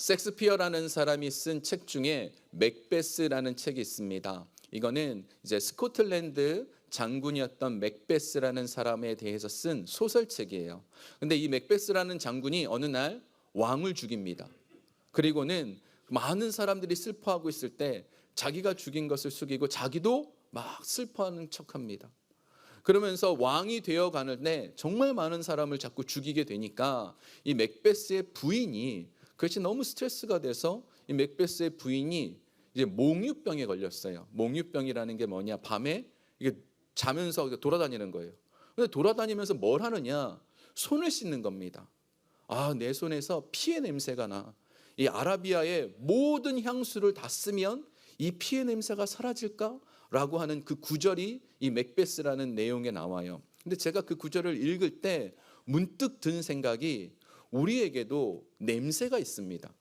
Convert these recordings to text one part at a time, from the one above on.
섹스피어라는 사람이 쓴 책 중에 맥베스라는 책이 있습니다. 이거는 이제 스코틀랜드 장군이었던 맥베스라는 사람에 대해서 쓴 소설책이에요. 근데 이 맥베스라는 장군이 어느 날 왕을 죽입니다. 그리고는 많은 사람들이 슬퍼하고 있을 때 자기가 죽인 것을 숙이고 자기도 막 슬퍼하는 척합니다. 그러면서 왕이 되어 가는데 정말 많은 사람을 자꾸 죽이게 되니까 이 맥베스의 부인이 그것이 너무 스트레스가 돼서 이 맥베스의 부인이 이제 몽유병에 걸렸어요. 몽유병이라는 게 뭐냐? 밤에 이게 자면서 돌아다니는 거예요. 근데 돌아다니면서 뭘 하느냐? 손을 씻는 겁니다. 아, 내 손에서 피의 냄새가 나. 이 아라비아의 모든 향수를 다 쓰면 이 피의 냄새가 사라질까라고 하는 그 구절이 이 맥베스라는 내용에 나와요. 근데 제가 그 구절을 읽을 때 문득 든 생각이 우리에게도 냄새가 있습니다.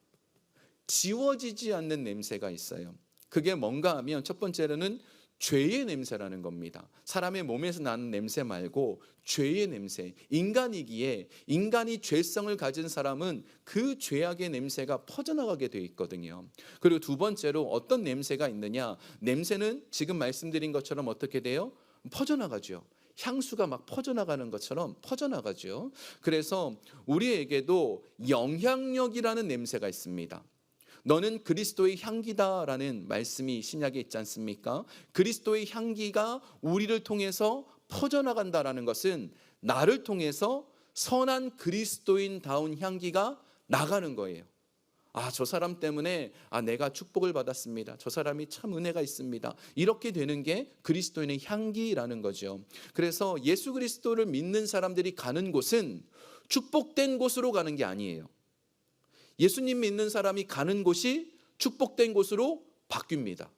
지워지지 않는 냄새가 있어요. 그게 뭔가 하면 첫 번째로는 죄의 냄새라는 겁니다. 사람의 몸에서 나는 냄새 말고 죄의 냄새. 인간이기에 인간이 죄성을 가진 사람은 그 죄악의 냄새가 퍼져나가게 되어 있거든요. 그리고 두 번째로 어떤 냄새가 있느냐? 냄새는 지금 말씀드린 것처럼 어떻게 돼요? 퍼져나가죠. 향수가 막 퍼져나가는 것처럼 퍼져나가죠. 그래서 우리에게도 영향력이라는 냄새가 있습니다. 너는 그리스도의 향기다라는 말씀이 신약에 있지 않습니까? 그리스도의 향기가 우리를 통해서 퍼져나간다라는 것은 나를 통해서 선한 그리스도인다운 향기가 나가는 거예요. 아, 저 사람 때문에 내가 축복을 받았습니다. 저 사람이 참 은혜가 있습니다. 이렇게 되는 게 그리스도인의 향기라는 거죠. 그래서 예수 그리스도를 믿는 사람들이 가는 곳은 축복된 곳으로 가는 게 아니에요. 예수님 믿는 사람이 가는 곳이 축복된 곳으로 바뀝니다.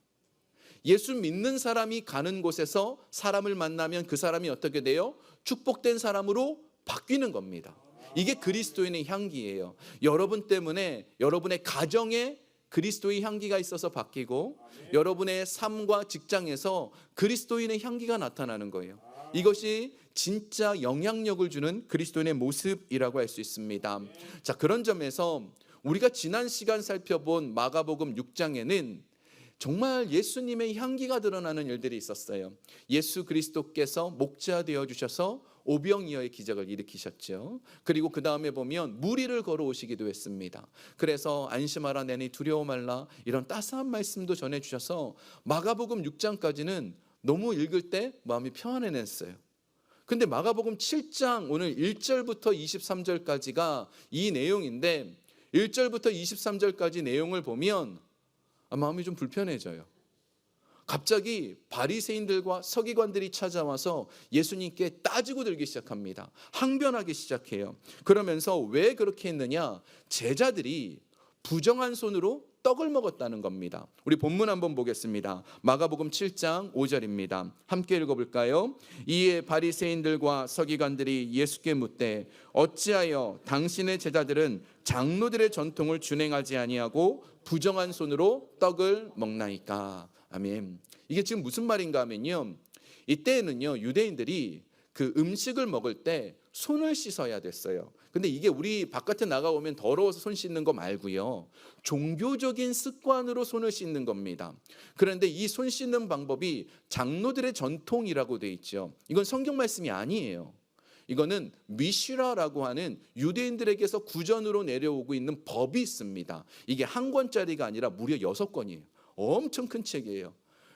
예수 믿는 사람이 가는 곳에서 사람을 만나면 그 사람이 어떻게 돼요? 축복된 사람으로 바뀌는 겁니다. 이게 그리스도인의 향기예요. 여러분 때문에 여러분의 가정에 그리스도의 향기가 있어서 바뀌고 여러분의 삶과 직장에서 그리스도인의 향기가 나타나는 거예요. 이것이 진짜 영향력을 주는 그리스도인의 모습이라고 할 수 있습니다. 자, 그런 점에서 우리가 지난 시간 살펴본 마가복음 6장에는 정말 예수님의 향기가 드러나는 일들이 있었어요. 예수 그리스도께서 목자 되어 주셔서 오병이어의 기적을 일으키셨죠. 그리고 그 다음에 보면 무리를 걸어오시기도 했습니다. 그래서 안심하라 내니 두려워 말라 이런 따스한 말씀도 전해주셔서 마가복음 6장까지는 너무 읽을 때 마음이 평안해냈어요. 근데 마가복음 7장 오늘 1절부터 23절까지가 이 내용인데 1절부터 23절까지 내용을 보면 마음이 좀 불편해져요. 갑자기 바리새인들과 서기관들이 찾아와서 예수님께 따지고 들기 시작합니다. 항변하기 시작해요. 그러면서 왜 그렇게 했느냐? 제자들이 부정한 손으로 떡을 먹었다는 겁니다. 우리 본문 한번 보겠습니다. 마가복음 7장 5절입니다. 함께 읽어볼까요? 이에 바리새인들과 서기관들이 예수께 묻되 어찌하여 당신의 제자들은 장로들의 전통을 준행하지 아니하고 부정한 손으로 떡을 먹나이까? 아멘. 이게 지금 무슨 말인가 하면요, 이때는요 유대인들이 그 음식을 먹을 때 손을 씻어야 됐어요. 근데 이게 우리 바깥에 나가오면 더러워서 손 씻는 거 말고요, 종교적인 습관으로 손을 씻는 겁니다. 그런데 이 손 씻는 방법이 장로들의 전통이라고 돼 있죠. 이건 성경 말씀이 아니에요. 이거는 미시라라고 하는 유대인들에게서 구전으로 내려오고 있는 법이 있습니다. 이게 한 권짜리가 아니라 무려 6권이에요. 엄청 큰 책이에요.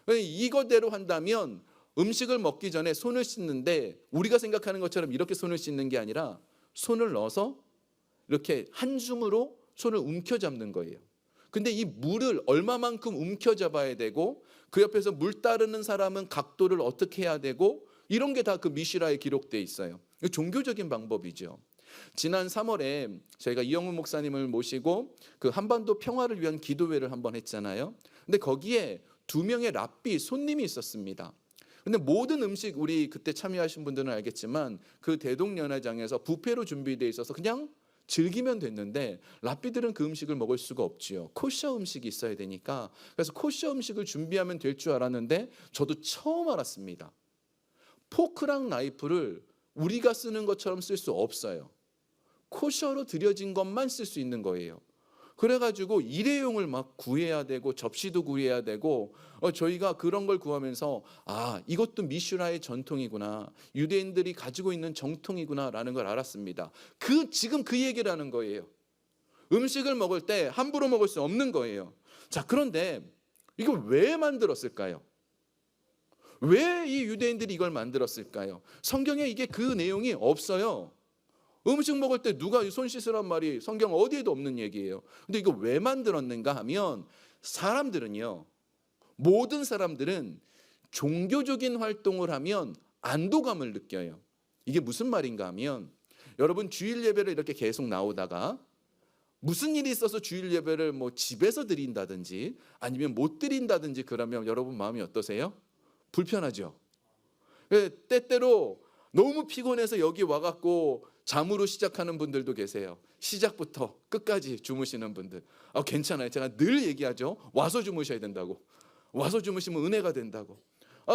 이거대로 한다면 음식을 먹기 전에 손을 씻는데 우리가 생각하는 것처럼 이렇게 손을 씻는 게 아니라 손을 넣어서 이렇게 한 줌으로 손을 움켜잡는 거예요. 근데 이 물을 얼마만큼 움켜잡아야 되고 그 옆에서 물 따르는 사람은 각도를 어떻게 해야 되고 이런 게 다 그 미시라에 기록되어 있어요. 종교적인 방법이죠. 지난 3월에 저희가 이영훈 목사님을 모시고 그 한반도 평화를 위한 기도회를 한번 했잖아요. 근데 거기에 2명의 랍비 손님이 있었습니다. 근데 모든 음식 우리 그때 참여하신 분들은 알겠지만 그 대동연회장에서 뷔페로 준비되어 있어서 그냥 즐기면 됐는데 랍비들은 그 음식을 먹을 수가 없지요. 코셔 음식이 있어야 되니까. 그래서 코셔 음식을 준비하면 될 줄 알았는데 저도 처음 알았습니다. 포크랑 나이프를 우리가 쓰는 것처럼 쓸 수 없어요. 코셔로 들여진 것만 쓸 수 있는 거예요. 그래가지고 일회용을 막 구해야 되고 접시도 구해야 되고 저희가 그런 걸 구하면서 이것도 미슈라의 전통이구나, 유대인들이 가지고 있는 정통이구나라는 걸 알았습니다. 지금 그 얘기를 하는 거예요. 음식을 먹을 때 함부로 먹을 수 없는 거예요. 자, 그런데 이걸 왜 만들었을까요? 왜 이 유대인들이 이걸 만들었을까요? 성경에 이게 그 내용이 없어요. 음식 먹을 때 누가 손 씻으란 말이 성경 어디에도 없는 얘기예요. 근데 이거 왜 만들었는가 하면, 모든 사람들은 종교적인 활동을 하면 안도감을 느껴요. 이게 무슨 말인가 하면, 여러분 주일 예배를 이렇게 계속 나오다가 무슨 일이 있어서 주일 예배를 집에서 드린다든지 아니면 못 드린다든지 그러면 여러분 마음이 어떠세요? 불편하죠. 때때로 너무 피곤해서 여기 와갖고 잠으로 시작하는 분들도 계세요. 시작부터 끝까지 주무시는 분들. 괜찮아요. 제가 늘 얘기하죠. 와서 주무셔야 된다고. 와서 주무시면 은혜가 된다고.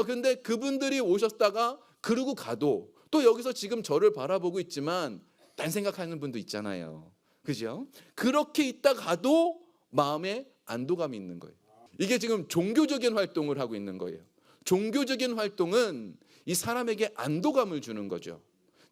근데 그분들이 오셨다가 그러고 가도 또 여기서 지금 저를 바라보고 있지만 딴 생각하는 분도 있잖아요. 그죠? 그렇게 있다 가도 마음에 안도감이 있는 거예요. 이게 지금 종교적인 활동을 하고 있는 거예요. 종교적인 활동은 이 사람에게 안도감을 주는 거죠.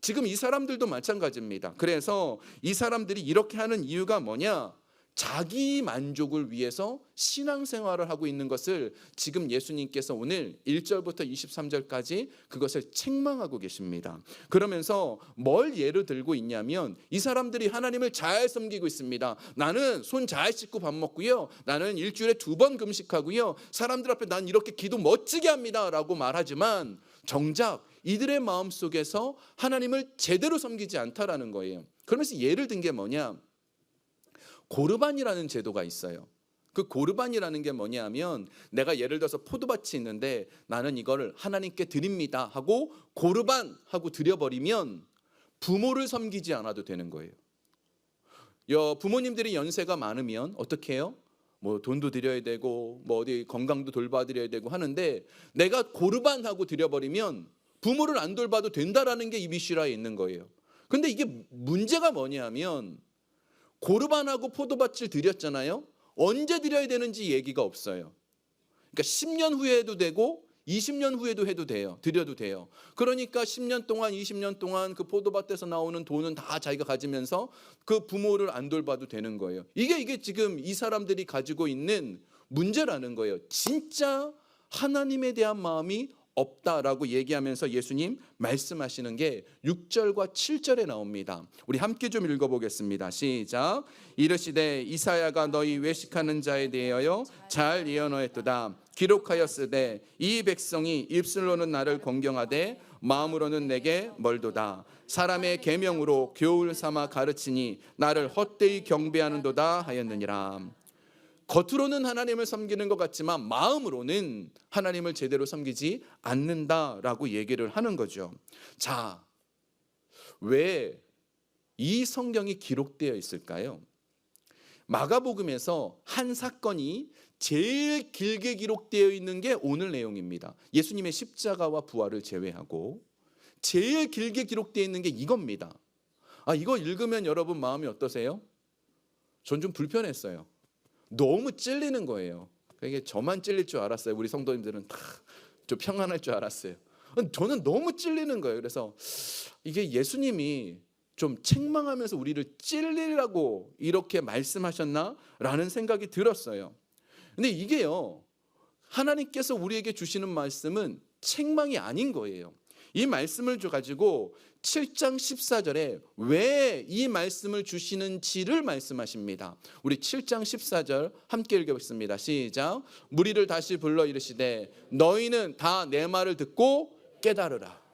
지금 이 사람들도 마찬가지입니다. 그래서 이 사람들이 이렇게 하는 이유가 뭐냐? 자기 만족을 위해서 신앙생활을 하고 있는 것을 지금 예수님께서 오늘 1절부터 23절까지 그것을 책망하고 계십니다. 그러면서 뭘 예로 들고 있냐면, 이 사람들이 하나님을 잘 섬기고 있습니다. 나는 손 잘 씻고 밥 먹고요, 나는 일주일에 2번 금식하고요, 사람들 앞에 난 이렇게 기도 멋지게 합니다 라고 말하지만 정작 이들의 마음속에서 하나님을 제대로 섬기지 않다라는 거예요. 그러면서 예를 든 게 뭐냐? 고르반이라는 제도가 있어요. 그 고르반이라는 게 뭐냐면, 내가 예를 들어서 포도밭이 있는데 나는 이거를 하나님께 드립니다 하고 고르반 하고 드려버리면 부모를 섬기지 않아도 되는 거예요. 부모님들이 연세가 많으면 어떻게 해요? 돈도 드려야 되고 어디 건강도 돌봐드려야 되고 하는데, 내가 고르반 하고 드려버리면 부모를 안 돌봐도 된다라는 게 이 미슈라에 있는 거예요. 근데 이게 문제가 뭐냐면, 고르반하고 포도밭을 드렸잖아요. 언제 드려야 되는지 얘기가 없어요. 그러니까 10년 후에 해도 되고 20년 후에도 해도 돼요. 드려도 돼요. 그러니까 10년 동안 20년 동안 그 포도밭에서 나오는 돈은 다 자기가 가지면서 그 부모를 안 돌봐도 되는 거예요. 이게 지금 이 사람들이 가지고 있는 문제라는 거예요. 진짜 하나님에 대한 마음이 없다라고 얘기하면서 예수님 말씀하시는 게 6절과 7절에 나옵니다. 우리 함께 좀 읽어보겠습니다. 시작. 이르시되 이사야가 너희 외식하는 자에 대하여 잘 예언하였도다. 기록하였으되 이 백성이 입술로는 나를 공경하되 마음으로는 내게 멀도다. 사람의 계명으로 교훈 삼아 가르치니 나를 헛되이 경배하는도다 하였느니라. 겉으로는 하나님을 섬기는 것 같지만 마음으로는 하나님을 제대로 섬기지 않는다라고 얘기를 하는 거죠. 자, 왜 이 성경이 기록되어 있을까요? 마가복음에서 한 사건이 제일 길게 기록되어 있는 게 오늘 내용입니다. 예수님의 십자가와 부활을 제외하고 제일 길게 기록되어 있는 게 이겁니다. 이거 읽으면 여러분 마음이 어떠세요? 전 좀 불편했어요. 너무 찔리는 거예요. 이게 저만 찔릴 줄 알았어요. 우리 성도님들은 다 좀 평안할 줄 알았어요. 저는 너무 찔리는 거예요. 그래서 이게 예수님이 좀 책망하면서 우리를 찔리라고 이렇게 말씀하셨나라는 생각이 들었어요. 근데 이게요, 하나님께서 우리에게 주시는 말씀은 책망이 아닌 거예요. 이 말씀을 가지고 7장 14절에 왜 이 말씀을 주시는지를 말씀하십니다. 우리 7장 14절 함께 읽어보겠습니다. 시작. 무리를 다시 불러 이르시되 너희는 다 내 말을 듣고 깨달으라.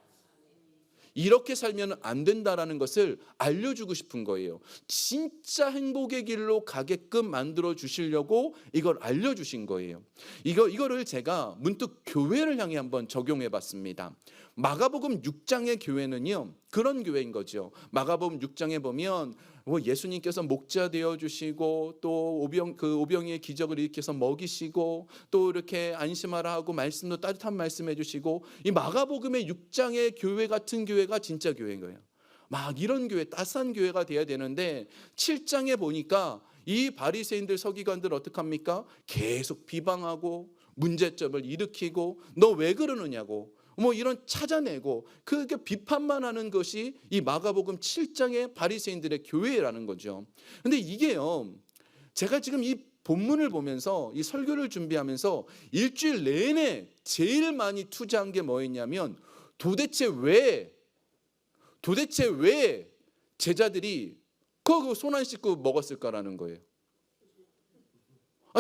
이렇게 살면 안 된다라는 것을 알려주고 싶은 거예요. 진짜 행복의 길로 가게끔 만들어 주시려고 이걸 알려주신 거예요. 이거를 제가 문득 교회를 향해 한번 적용해 봤습니다. 마가복음 6장의 교회는요, 그런 교회인 거죠. 마가복음 6장에 보면 예수님께서 목자 되어 주시고 또 오병이의 기적을 일으켜서 먹이시고 또 이렇게 안심하라 하고 말씀도 따뜻한 말씀해 주시고, 이 마가복음의 6장의 교회 같은 교회가 진짜 교회인 거예요. 막 이런 교회, 따스한 교회가 돼야 되는데 7장에 보니까 이 바리새인들 서기관들 어떡합니까? 계속 비방하고 문제점을 일으키고 너 왜 그러느냐고 뭐 이런 찾아내고 그게 비판만 하는 것이 이 마가복음 7장의 바리새인들의 교회라는 거죠. 근데 이게요, 제가 지금 이 본문을 보면서 이 설교를 준비하면서 일주일 내내 제일 많이 투자한 게 뭐였냐면 도대체 왜 제자들이 그 손 안 씻고 먹었을까라는 거예요.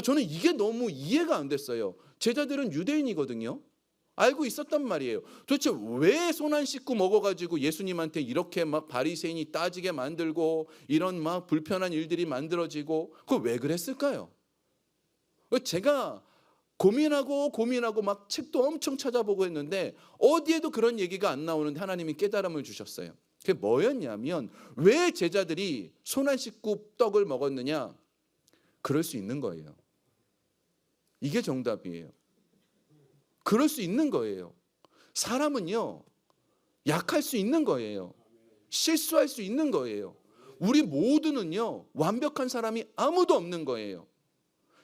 저는 이게 너무 이해가 안 됐어요. 제자들은 유대인이거든요. 알고 있었단 말이에요. 도대체 왜 손 안 씻고 먹어가지고 예수님한테 이렇게 막 바리새인이 따지게 만들고 이런 막 불편한 일들이 만들어지고 그거 왜 그랬을까요? 제가 고민하고 막 책도 엄청 찾아보고 했는데 어디에도 그런 얘기가 안 나오는데 하나님이 깨달음을 주셨어요. 그게 뭐였냐면 왜 제자들이 손 안 씻고 떡을 먹었느냐? 그럴 수 있는 거예요. 이게 정답이에요. 그럴 수 있는 거예요. 사람은요, 약할 수 있는 거예요. 실수할 수 있는 거예요. 우리 모두는요, 완벽한 사람이 아무도 없는 거예요.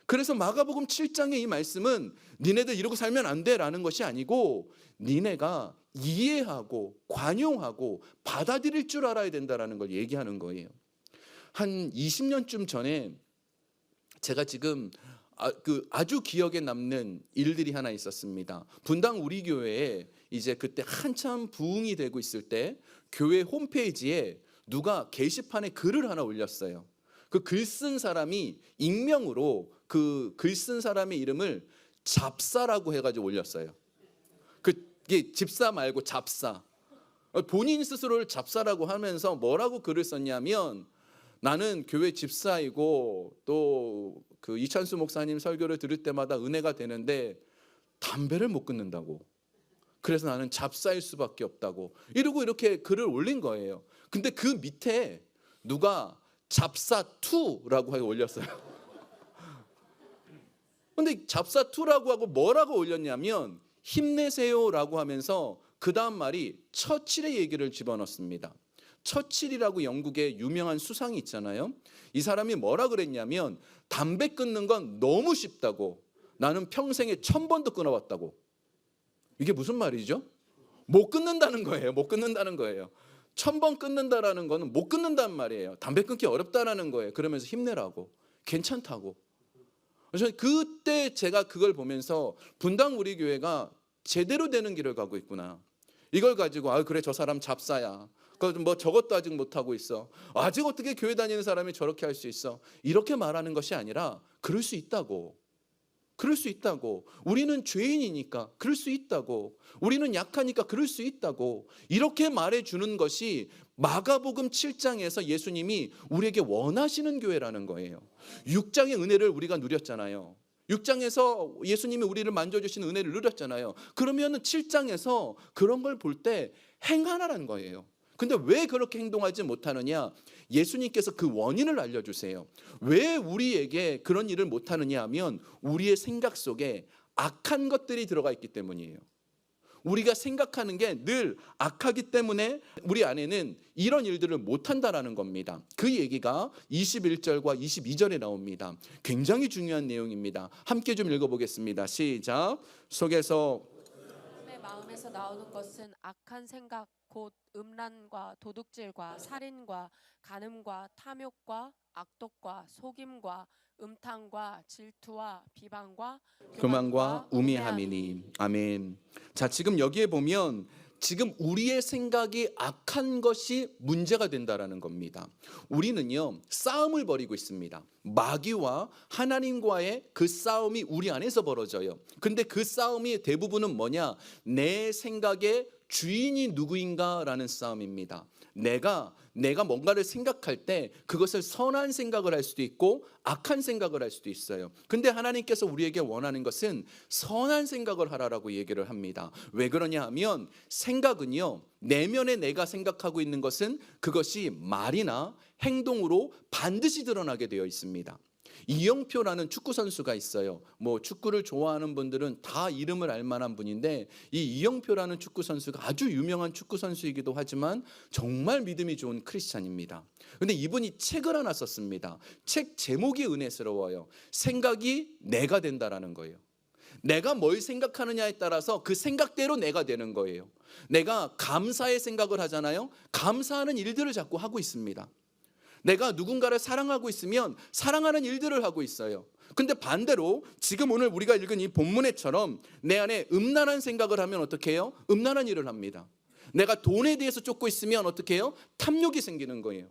그래서 마가복음 7장의 이 말씀은 니네들 이러고 살면 안 돼라는 것이 아니고 니네가 이해하고 관용하고 받아들일 줄 알아야 된다라는 걸 얘기하는 거예요. 한 20년쯤 전에 제가 지금 아주 기억에 남는 일들이 하나 있었습니다. 분당 우리 교회에 이제 그때 한참 부흥이 되고 있을 때 교회 홈페이지에 누가 게시판에 글을 하나 올렸어요. 그 글 쓴 사람이 익명으로 그 글 쓴 사람의 이름을 잡사라고 해가지고 올렸어요. 그게 집사 말고 잡사. 본인 스스로를 잡사라고 하면서 뭐라고 글을 썼냐면 나는 교회 집사이고 또 그 이찬수 목사님 설교를 들을 때마다 은혜가 되는데 담배를 못 끊는다고. 그래서 나는 잡사일 수밖에 없다고. 이러고 이렇게 글을 올린 거예요. 근데 그 밑에 누가 잡사2라고 하고 올렸어요. 근데 잡사2라고 하고 뭐라고 올렸냐면 힘내세요라고 하면서 그 다음 말이 처칠의 얘기를 집어넣습니다. 처칠이라고 영국의 유명한 수상이 있잖아요. 이 사람이 뭐라 그랬냐면 담배 끊는 건 너무 쉽다고. 나는 평생에 1000번도 끊어봤다고. 이게 무슨 말이죠? 못 끊는다는 거예요. 못 끊는다는 거예요. 1000번 끊는다라는 거는 못 끊는다는 말이에요. 담배 끊기 어렵다라는 거예요. 그러면서 힘내라고. 괜찮다고. 그래서 그때 제가 그걸 보면서 분당 우리 교회가 제대로 되는 길을 가고 있구나. 이걸 가지고 그래 저 사람 잡사야. 뭐 저것도 아직 못하고 있어. 아직 어떻게 교회 다니는 사람이 저렇게 할 수 있어. 이렇게 말하는 것이 아니라 그럴 수 있다고. 그럴 수 있다고. 우리는 죄인이니까 그럴 수 있다고. 우리는 약하니까 그럴 수 있다고. 이렇게 말해주는 것이 마가복음 7장에서 예수님이 우리에게 원하시는 교회라는 거예요. 6장의 은혜를 우리가 누렸잖아요. 6장에서 예수님이 우리를 만져주신 은혜를 누렸잖아요. 그러면 7장에서 그런 걸 볼 때 행하라는 거예요. 근데 왜 그렇게 행동하지 못하느냐? 예수님께서 그 원인을 알려주세요. 왜 우리에게 그런 일을 못하느냐 하면 우리의 생각 속에 악한 것들이 들어가 있기 때문이에요. 우리가 생각하는 게 늘 악하기 때문에 우리 안에는 이런 일들을 못한다라는 겁니다. 그 얘기가 21절과 22절에 나옵니다. 굉장히 중요한 내용입니다. 함께 좀 읽어보겠습니다. 시작. 속에서 마음에서 나오는 것은 악한 생각 곧 음란과 도둑질과 살인과 간음과 탐욕과 악독과 속임과 음탕과 질투와 비방과 교만과 우매함이니. 아멘. 자, 지금 여기에 보면 지금 우리의 생각이 악한 것이 문제가 된다라는 겁니다. 우리는요, 싸움을 벌이고 있습니다. 마귀와 하나님과의 그 싸움이 우리 안에서 벌어져요. 근데 그 싸움이 대부분은 뭐냐? 내 생각의 주인이 누구인가라는 싸움입니다. 내가 뭔가를 생각할 때 그것을 선한 생각을 할 수도 있고 악한 생각을 할 수도 있어요. 근데 하나님께서 우리에게 원하는 것은 선한 생각을 하라라고 얘기를 합니다. 왜 그러냐 하면 생각은요, 내면에 내가 생각하고 있는 것은 그것이 말이나 행동으로 반드시 드러나게 되어 있습니다. 이영표라는 축구 선수가 있어요. 뭐 축구를 좋아하는 분들은 다 이름을 알 만한 분인데, 이 이영표라는 축구 선수가 아주 유명한 축구 선수이기도 하지만 정말 믿음이 좋은 크리스찬입니다. 근데 이분이 책을 하나 썼습니다. 책 제목이 은혜스러워요. 생각이 내가 된다라는 거예요. 내가 뭘 생각하느냐에 따라서 그 생각대로 내가 되는 거예요. 내가 감사의 생각을 하잖아요. 감사하는 일들을 자꾸 하고 있습니다. 내가 누군가를 사랑하고 있으면 사랑하는 일들을 하고 있어요. 근데 반대로 지금 오늘 우리가 읽은 이 본문에처럼 내 안에 음란한 생각을 하면 어떻게 해요? 음란한 일을 합니다. 내가 돈에 대해서 쫓고 있으면 어떻게 해요? 탐욕이 생기는 거예요.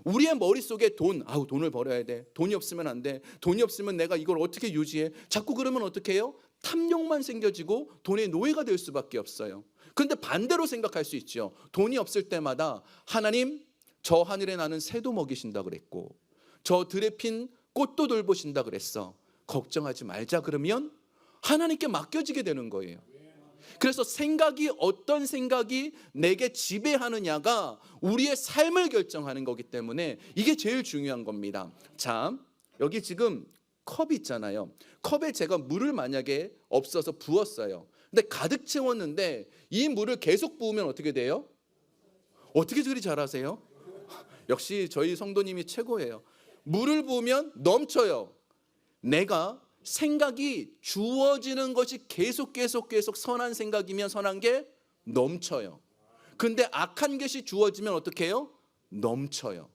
우리의 머릿속에 돈을 벌어야 돼. 돈이 없으면 안 돼. 돈이 없으면 내가 이걸 어떻게 유지해? 자꾸 그러면 어떻게 해요? 탐욕만 생겨지고 돈의 노예가 될 수밖에 없어요. 그런데 반대로 생각할 수 있죠. 돈이 없을 때마다 하나님, 저 하늘에 나는 새도 먹이신다 그랬고 저 들에 핀 꽃도 돌보신다 그랬어. 걱정하지 말자 그러면 하나님께 맡겨지게 되는 거예요. 그래서 어떤 생각이 내게 지배하느냐가 우리의 삶을 결정하는 거기 때문에 이게 제일 중요한 겁니다. 자, 여기 지금 컵이 있잖아요. 컵에 제가 물을 만약에 없어서 부었어요. 근데 가득 채웠는데 이 물을 계속 부으면 어떻게 돼요? 어떻게 저리 잘하세요? 역시 저희 성도님이 최고예요. 물을 부으면 넘쳐요. 내가 생각이 주어지는 것이 계속 선한 생각이면 선한 게 넘쳐요. 근데 악한 것이 주어지면 어떻게 해요? 넘쳐요.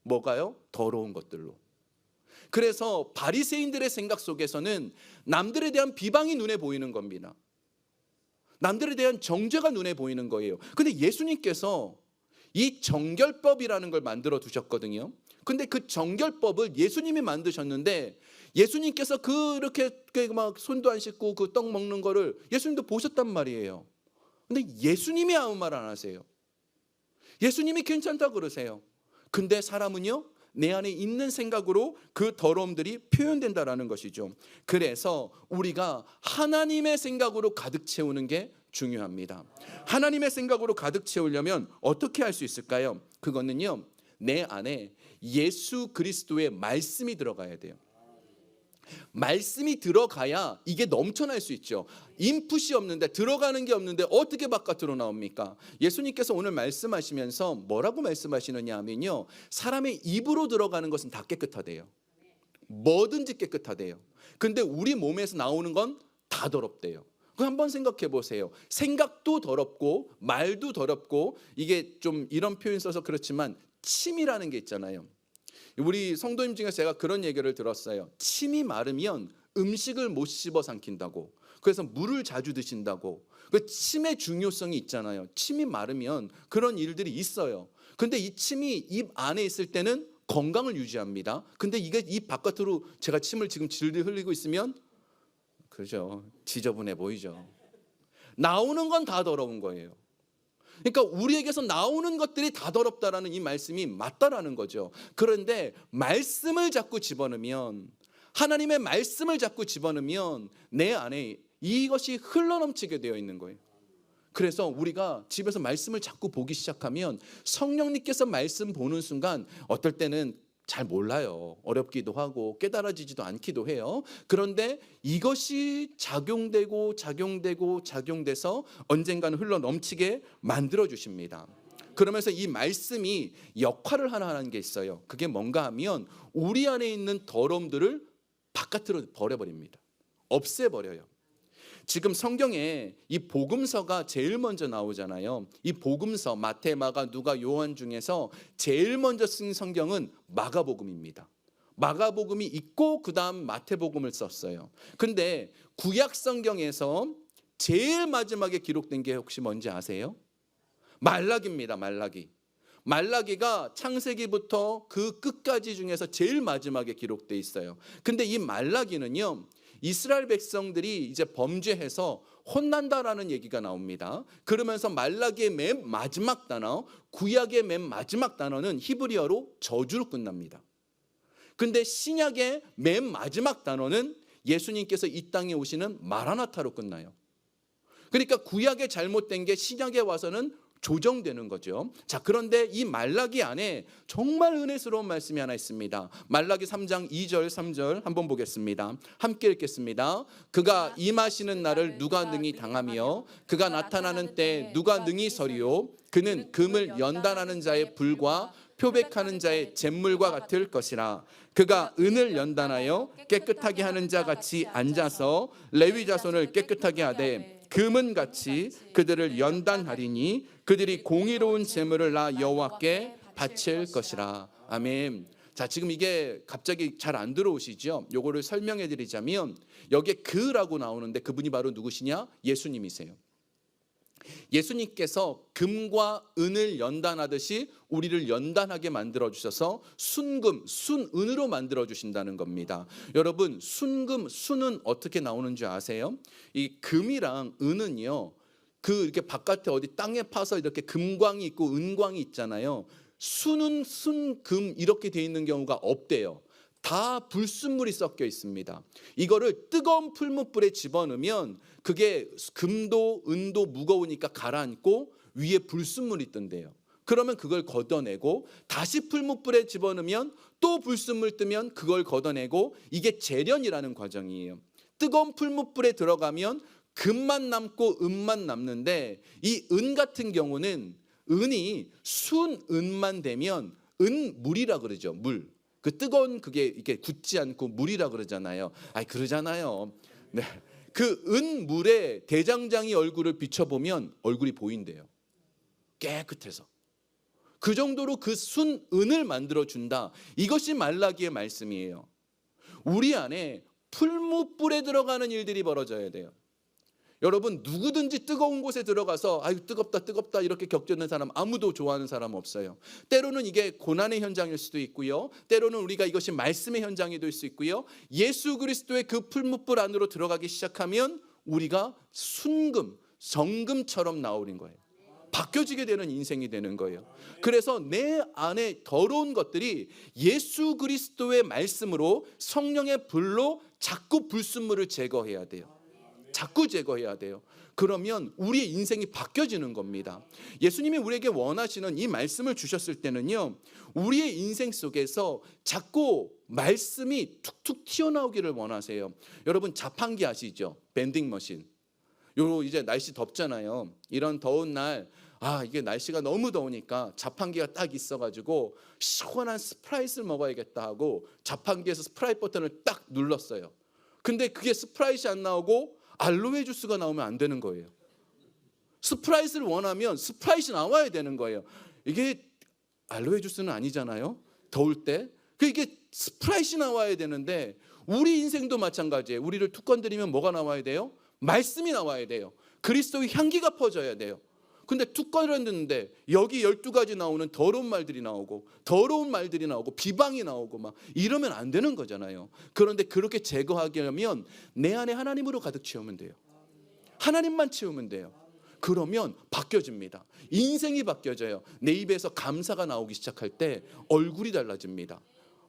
뭐가요? 더러운 것들로. 그래서 바리새인들의 생각 속에서는 남들에 대한 비방이 눈에 보이는 겁니다. 남들에 대한 정죄가 눈에 보이는 거예요. 근데 예수님께서 이 정결법이라는 걸 만들어 두셨거든요. 근데 그 정결법을 예수님이 만드셨는데 예수님께서 그렇게 막 손도 안 씻고 그 떡 먹는 거를 예수님도 보셨단 말이에요. 근데 예수님이 아무 말 안 하세요. 예수님이 괜찮다 그러세요. 근데 사람은요, 내 안에 있는 생각으로 그 더러움들이 표현된다라는 것이죠. 그래서 우리가 하나님의 생각으로 가득 채우는 게 중요합니다. 하나님의 생각으로 가득 채우려면 어떻게 할 수 있을까요? 그거는요, 내 안에 예수 그리스도의 말씀이 들어가야 돼요. 말씀이 들어가야 이게 넘쳐날 수 있죠. 인풋이 없는데, 들어가는 게 없는데 어떻게 바깥으로 나옵니까? 예수님께서 오늘 말씀하시면서 뭐라고 말씀하시느냐 하면요, 사람의 입으로 들어가는 것은 다 깨끗하대요. 뭐든지 깨끗하대요. 근데 우리 몸에서 나오는 건 다 더럽대요. 한번 생각해 보세요. 생각도 더럽고 말도 더럽고, 이게 좀 이런 표현 써서 그렇지만 침이라는 게 있잖아요. 우리 성도님 중에 제가 그런 얘기를 들었어요. 침이 마르면 음식을 못 씹어 삼킨다고. 그래서 물을 자주 드신다고. 그 침의 중요성이 있잖아요. 침이 마르면 그런 일들이 있어요. 근데 이 침이 입 안에 있을 때는 건강을 유지합니다. 근데 이게 입 바깥으로 제가 침을 지금 질질 흘리고 있으면 그죠, 지저분해 보이죠. 나오는 건 다 더러운 거예요. 그러니까 우리에게서 나오는 것들이 다 더럽다라는 이 말씀이 맞다라는 거죠. 그런데 말씀을 자꾸 집어넣으면, 하나님의 말씀을 자꾸 집어넣으면 내 안에 이것이 흘러넘치게 되어 있는 거예요. 그래서 우리가 집에서 말씀을 자꾸 보기 시작하면 성령님께서 말씀 보는 순간 어떨 때는 잘 몰라요. 어렵기도 하고 깨달아지지도 않기도 해요. 그런데 이것이 작용돼서 언젠가는 흘러넘치게 만들어 주십니다. 그러면서 이 말씀이 역할을 하나 하는 게 있어요. 그게 뭔가 하면 우리 안에 있는 더러움들을 바깥으로 버려버립니다. 없애버려요. 지금 성경에 이 복음서가 제일 먼저 나오잖아요. 이 복음서 마태, 마가, 누가, 요한 중에서 제일 먼저 쓴 성경은 마가복음입니다. 마가복음이 있고 그 다음 마태복음을 썼어요. 근데 구약 성경에서 제일 마지막에 기록된 게 혹시 뭔지 아세요? 말라기입니다. 말라기가 창세기부터 그 끝까지 중에서 제일 마지막에 기록돼 있어요. 근데 이 말라기는요, 이스라엘 백성들이 이제 범죄해서 혼난다라는 얘기가 나옵니다. 그러면서 말라기의 맨 마지막 단어, 구약의 맨 마지막 단어는 히브리어로 저주로 끝납니다. 근데 신약의 맨 마지막 단어는 예수님께서 이 땅에 오시는 마라나타로 끝나요. 그러니까 구약에 잘못된 게 신약에 와서는 조정되는 거죠. 자, 그런데 이 말라기 안에 정말 은혜스러운 말씀이 하나 있습니다. 말라기 3장 2절 3절 한번 보겠습니다. 함께 읽겠습니다. 그가 임하시는 날을 누가 능히 당하며 그가 나타나는 때 누가 능히 서리요. 그는 금을 연단하는 자의 불과 표백하는 자의 잿물과 같을 것이라. 그가 은을 연단하여 깨끗하게 하는 자 같이 앉아서 레위 자손을 깨끗하게 하되 금은같이 그들을 연단하리니 그들이 공의로운 제물을 나 여호와께 바칠 것이라. 아멘. 자, 지금 이게 갑자기 잘 안 들어오시죠? 요거를 설명해 드리자면 여기에 그라고 나오는데 그분이 바로 누구시냐? 예수님이세요. 예수님께서 금과 은을 연단하듯이 우리를 연단하게 만들어 주셔서 순금, 순은으로 만들어 주신다는 겁니다. 여러분, 순금, 순은 어떻게 나오는 줄 아세요? 이 금이랑 은은요, 이렇게 바깥에 어디 땅에 파서 이렇게 금광이 있고 은광이 있잖아요. 순은 순금 이렇게 돼 있는 경우가 없대요. 다 불순물이 섞여 있습니다. 이거를 뜨거운 풀무불에 집어넣으면 그게 금도 은도 무거우니까 가라앉고 위에 불순물이 뜬대요. 그러면 그걸 걷어내고 다시 풀무불에 집어넣으면 또 불순물 뜨면 그걸 걷어내고, 이게 재련이라는 과정이에요. 뜨거운 풀무불에 들어가면 금만 남고 은만 남는데, 이 은 같은 경우는 은이 순은만 되면 은물이라 그러죠. 물. 그 뜨거운 그게 이렇게 굳지 않고 물이라 그러잖아요. 그러잖아요. 네. 그 은물에 대장장이 얼굴을 비춰보면 얼굴이 보인대요. 깨끗해서. 그 정도로 그 순은을 만들어 준다. 이것이 말라기의 말씀이에요. 우리 안에 풀무불에 들어가는 일들이 벌어져야 돼요. 여러분, 누구든지 뜨거운 곳에 들어가서 아유 뜨겁다 뜨겁다 이렇게 겪는 사람 아무도 좋아하는 사람 없어요. 때로는 이게 고난의 현장일 수도 있고요, 때로는 우리가 이것이 말씀의 현장이 될 수 있고요. 예수 그리스도의 그 풀무불 안으로 들어가기 시작하면 우리가 순금, 정금처럼 나오는 거예요. 바뀌어지게 되는 인생이 되는 거예요. 그래서 내 안에 더러운 것들이 예수 그리스도의 말씀으로, 성령의 불로 자꾸 불순물을 제거해야 돼요. 자꾸 제거해야 돼요. 그러면 우리의 인생이 바뀌어지는 겁니다. 예수님이 우리에게 원하시는 이 말씀을 주셨을 때는요, 우리의 인생 속에서 자꾸 말씀이 툭툭 튀어나오기를 원하세요. 여러분, 자판기 아시죠? 밴딩 머신. 요 이제 날씨 덥잖아요. 이런 더운 날, 이게 날씨가 너무 더우니까 자판기가 딱 있어가지고 시원한 스프라이트를 먹어야겠다 하고 자판기에서 스프라이트 버튼을 딱 눌렀어요. 근데 그게 스프라이트이 안 나오고 알로에 주스가 나오면 안 되는 거예요. 스프라이트를 원하면 스프라이트이 나와야 되는 거예요. 이게 알로에 주스는 아니잖아요. 더울 때. 이게 스프라이트이 나와야 되는데 우리 인생도 마찬가지예요. 우리를 툭 건드리면 뭐가 나와야 돼요? 말씀이 나와야 돼요. 그리스도의 향기가 퍼져야 돼요. 근데 툭 건드렸는데 여기 12가지 나오는 더러운 말들이 나오고 비방이 나오고 막 이러면 안 되는 거잖아요. 그런데 그렇게 제거하게 하면 내 안에 하나님으로 가득 채우면 돼요. 하나님만 채우면 돼요. 그러면 바뀌어집니다. 인생이 바뀌어져요. 내 입에서 감사가 나오기 시작할 때 얼굴이 달라집니다.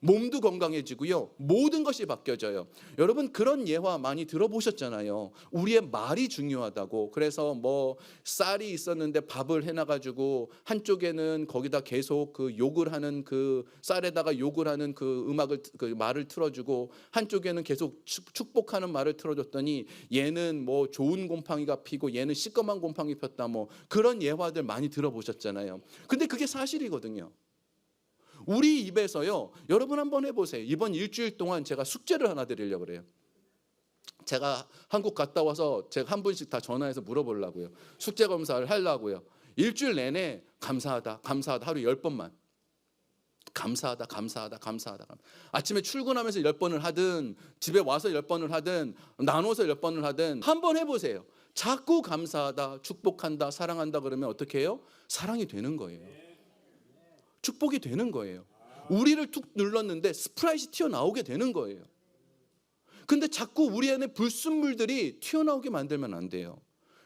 몸도 건강해지고요, 모든 것이 바뀌어져요. 여러분, 그런 예화 많이 들어보셨잖아요. 우리의 말이 중요하다고. 그래서 뭐 쌀이 있었는데 밥을 해놔가지고 한쪽에는 거기다 계속 그 욕을 하는, 그 쌀에다가 욕을 하는 그 음악을, 그 말을 틀어주고 한쪽에는 계속 축복하는 말을 틀어줬더니 얘는 뭐 좋은 곰팡이가 피고 얘는 시꺼먼 곰팡이 폈다, 뭐 그런 예화들 많이 들어보셨잖아요. 근데 그게 사실이거든요. 우리 입에서요, 여러분 한번 해보세요. 이번 일주일 동안 제가 숙제를 하나 드리려고 그래요. 제가 한국 갔다 와서 제가 한 분씩 다 전화해서 물어보려고요. 숙제 검사를 하려고요. 일주일 내내 감사하다 하루 10번만. 감사하다. 아침에 출근하면서 10번을 하든 집에 와서 10번을 하든 나눠서 10번을 하든 한번 해보세요. 자꾸 감사하다, 축복한다, 사랑한다 그러면 어떻게 해요? 사랑이 되는 거예요. 축복이 되는 거예요. 우리를 툭 눌렀는데 스프라이트이 튀어나오게 되는 거예요. 근데 자꾸 우리 안에 불순물들이 튀어나오게 만들면 안 돼요.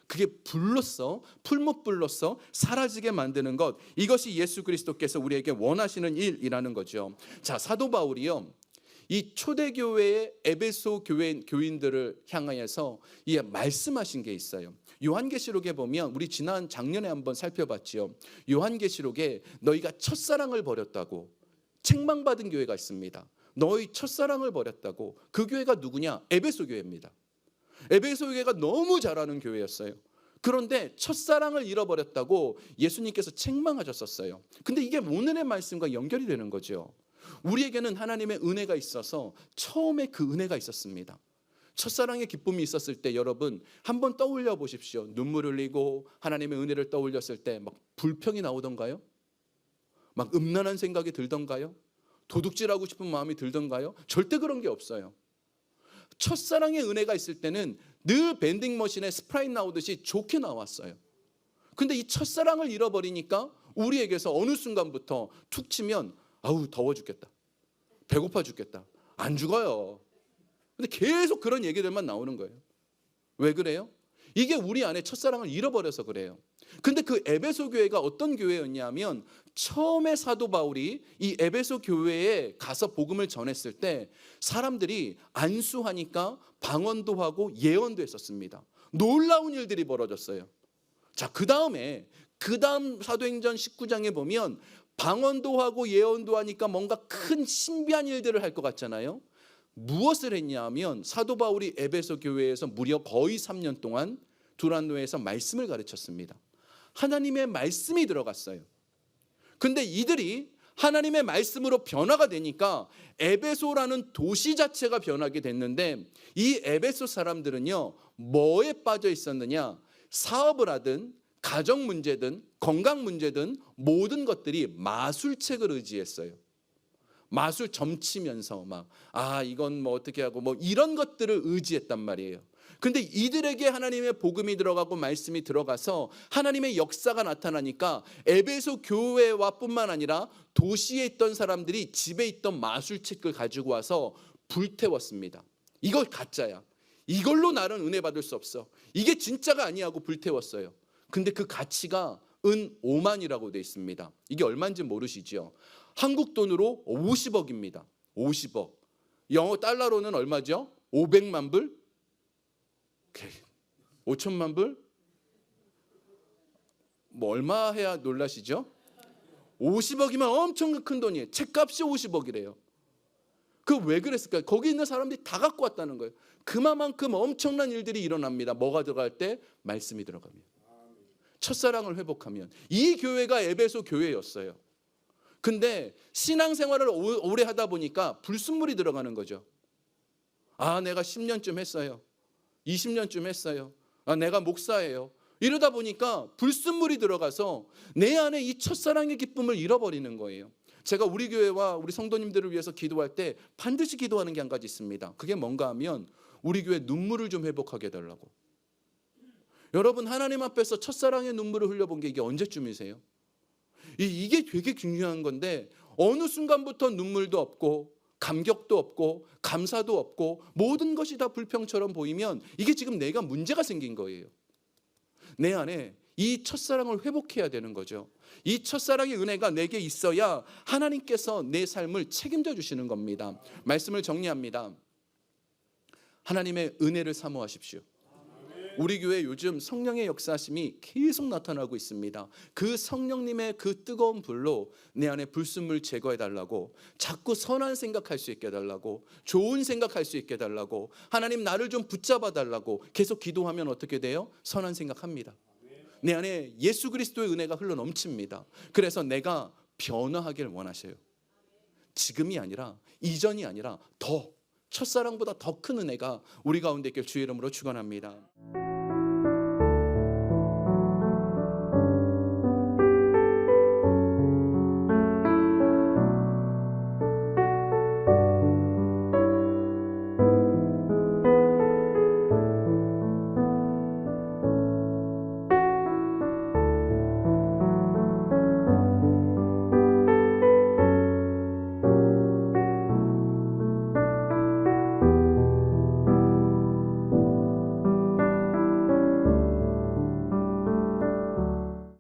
그게 불로써, 풀무불로써 사라지게 만드는 것, 이것이 예수 그리스도께서 우리에게 원하시는 일이라는 거죠. 자, 사도 바울이요, 이 초대교회의 에베소 교인들을 향하여서 말씀하신 게 있어요. 요한계시록에 보면 우리 지난 작년에 한번 살펴봤지요. 요한계시록에 너희가 첫사랑을 버렸다고 책망받은 교회가 있습니다. 너희 첫사랑을 버렸다고. 그 교회가 누구냐? 에베소 교회입니다. 에베소 교회가 너무 잘하는 교회였어요. 그런데 첫사랑을 잃어버렸다고 예수님께서 책망하셨었어요. 근데 이게 오늘의 말씀과 연결이 되는 거죠. 우리에게는 하나님의 은혜가 있어서 처음에 그 은혜가 있었습니다. 첫사랑의 기쁨이 있었을 때 여러분 한번 떠올려 보십시오. 눈물 흘리고 하나님의 은혜를 떠올렸을 때 막 불평이 나오던가요? 막 음란한 생각이 들던가요? 도둑질하고 싶은 마음이 들던가요? 절대 그런 게 없어요. 첫사랑의 은혜가 있을 때는 늘 밴딩 머신에 스프라이트 나오듯이 좋게 나왔어요. 근데 이 첫사랑을 잃어버리니까 우리에게서 어느 순간부터 툭 치면 아우 더워 죽겠다, 배고파 죽겠다, 안 죽어요. 근데 계속 그런 얘기들만 나오는 거예요. 왜 그래요? 이게 우리 안에 첫사랑을 잃어버려서 그래요. 근데 그 에베소 교회가 어떤 교회였냐면 처음에 사도 바울이 이 에베소 교회에 가서 복음을 전했을 때 사람들이 안수하니까 방언도 하고 예언도 했었습니다. 놀라운 일들이 벌어졌어요. 자, 그 다음 사도행전 19장에 보면 방언도 하고 예언도 하니까 뭔가 큰 신비한 일들을 할 것 같잖아요. 무엇을 했냐면 사도 바울이 에베소 교회에서 무려 거의 3년 동안 두란노에서 말씀을 가르쳤습니다. 하나님의 말씀이 들어갔어요. 근데 이들이 하나님의 말씀으로 변화가 되니까 에베소라는 도시 자체가 변하게 됐는데 이 에베소 사람들은요 뭐에 빠져 있었느냐? 사업을 하든 가정 문제든 건강 문제든 모든 것들이 마술책을 의지했어요. 마술 점치면서 이건 뭐 어떻게 하고 뭐 이런 것들을 의지했단 말이에요. 근데 이들에게 하나님의 복음이 들어가고 말씀이 들어가서 하나님의 역사가 나타나니까 에베소 교회와 뿐만 아니라 도시에 있던 사람들이 집에 있던 마술책을 가지고 와서 불태웠습니다. 이거 가짜야. 이걸로 나는 은혜 받을 수 없어. 이게 진짜가 아니야 하고 불태웠어요. 근데 그 가치가 은 5만이라고 되어 있습니다. 이게 얼마인지 모르시죠? 한국 돈으로 50억입니다. 50억. 영어 달러로는 얼마죠? 500만 불? 5천만 불? 뭐 얼마 해야 놀라시죠? 50억이면 엄청 큰 돈이에요. 책값이 50억이래요. 그 왜 그랬을까요? 거기 있는 사람들이 다 갖고 왔다는 거예요. 그만큼 엄청난 일들이 일어납니다. 뭐가 들어갈 때? 말씀이 들어가면. 첫사랑을 회복하면. 이 교회가 에베소 교회였어요. 근데 신앙생활을 오래 하다 보니까 불순물이 들어가는 거죠. 내가 10년쯤 했어요. 20년쯤 했어요. 내가 목사예요. 이러다 보니까 불순물이 들어가서 내 안에 이 첫사랑의 기쁨을 잃어버리는 거예요. 제가 우리 교회와 우리 성도님들을 위해서 기도할 때 반드시 기도하는 게 한 가지 있습니다. 그게 뭔가 하면 우리 교회 눈물을 좀 회복하게 해달라고. 여러분 하나님 앞에서 첫사랑의 눈물을 흘려본 게 이게 언제쯤이세요? 이게 되게 중요한 건데 어느 순간부터 눈물도 없고 감격도 없고 감사도 없고 모든 것이 다 불평처럼 보이면 이게 지금 내가 문제가 생긴 거예요. 내 안에 이 첫사랑을 회복해야 되는 거죠. 이 첫사랑의 은혜가 내게 있어야 하나님께서 내 삶을 책임져 주시는 겁니다. 말씀을 정리합니다. 하나님의 은혜를 사모하십시오. 우리 교회 요즘 성령의 역사심이 계속 나타나고 있습니다. 그 성령님의 그 뜨거운 불로 내 안에 불순물 제거해 달라고, 자꾸 선한 생각할 수 있게 해달라고, 좋은 생각할 수 있게 해달라고, 하나님 나를 좀 붙잡아 달라고 계속 기도하면 어떻게 돼요? 선한 생각합니다. 내 안에 예수 그리스도의 은혜가 흘러 넘칩니다. 그래서 내가 변화하길 원하셔요. 지금이 아니라 이전이 아니라 더 첫사랑보다 더 큰 은혜가 우리 가운데 있길 주의 이름으로 축원합니다.